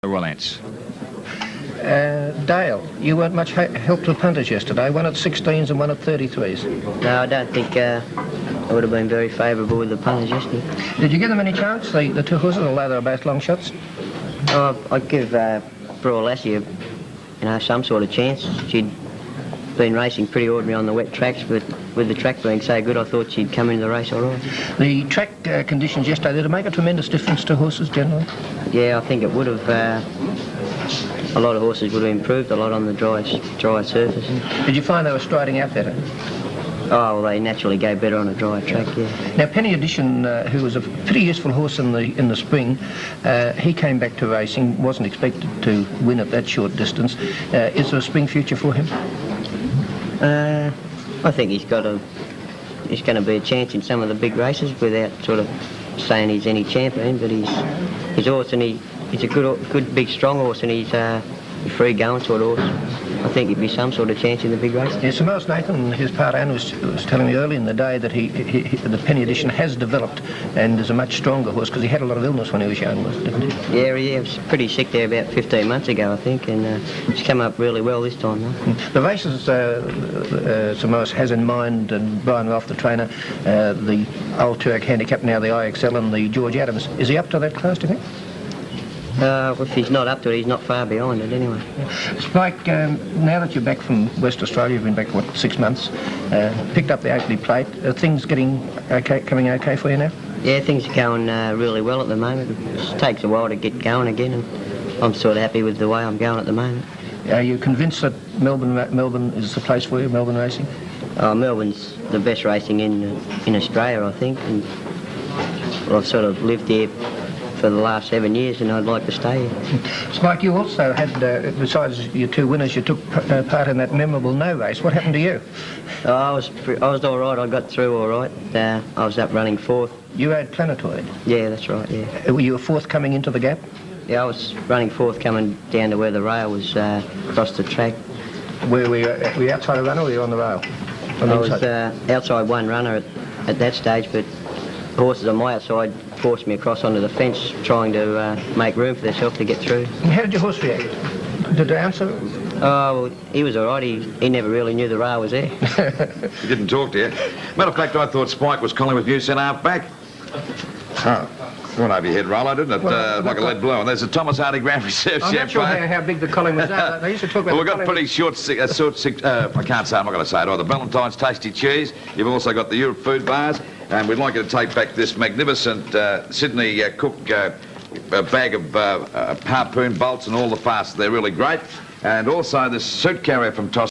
Roylance. Dale, you weren't much help to punters yesterday, one at 16s and one at 33s. No, I don't think I would have been very favourable with the punters yesterday. Did you give them any chance, the two horses, although they were both long shots? Oh, I'd give Lassie some sort of chance. She'd been racing pretty ordinary on the wet tracks, but with the track being so good, I thought she'd come into the race all right. The track conditions yesterday, did it make a tremendous difference to horses generally? Yeah, I think it would have. A lot of horses would have improved a lot on the dry surface. Did you find they were striding out better? Oh, well, they naturally go better on a dry track, yeah. Now, Penny Edition, who was a pretty useful horse in the spring, he came back to racing, wasn't expected to win at that short distance. Is there a spring future for him? I think he's going to be a chance in some of the big races without sort of saying he's any champion, but he's a horse, and he's a good big strong horse, and he's a free going sort of horse. I think he'd be some sort of chance in the big race. Yeah, Sir Miles Nathan, his part owner, was telling me early in the day that the Penny Edition has developed and is a much stronger horse because he had a lot of illness when he was young, didn't he? Yeah, he was pretty sick there about 15 months ago, I think, and he's come up really well this time, though. The races Sir Miles has in mind, and Brian Rolfe, the trainer, the Old Turk Handicap, now the IXL, and the George Adams. Is he up to that class, do you think? If he's not up to it, he's not far behind it anyway. Spike, now that you're back from West Australia, you've been back, 6 months, picked up the Oakley plate, are things coming okay for you now? Yeah, things are going really well at the moment. It takes a while to get going again, and I'm sort of happy with the way I'm going at the moment. Are you convinced that Melbourne is the place for you, Melbourne racing? Melbourne's the best racing in Australia, I think, and I've sort of lived here for the last 7 years, and I'd like to stay here. Spike, you also had, besides your two winners, you took part in that memorable no race. What happened to you? I was all right. I got through all right. I was up running fourth. You rode Planetoid? Yeah, that's right, yeah. Were you a fourth coming into the gap? Yeah, I was running fourth coming down to where the rail was across the track. Were you outside a runner or were you on the rail? I was outside one runner at that stage, but the horses on my outside forced me across onto the fence, trying to make room for themselves to get through. And how did your horse react? Did it answer? Oh, well, he was all right. He never really knew the rail was there. He didn't talk to you. Matter of fact, I thought Spike was Collingwood new centre half back. Oh, went over your head, Rolo, didn't it? Well, like a lead balloon. And there's a Thomas Hardy Grand Reserve I'm not sure how big the Collingwoods are. They used to talk about. Well, we've got pretty short I can't say, I'm not going to say it. The Valentine's Tasty Cheese. You've also got the Europe Food Bars. And we'd like you to take back this magnificent Sydney Cook bag of harpoon bolts and all the fasts. They're really great. And also this suit carrier from Toss.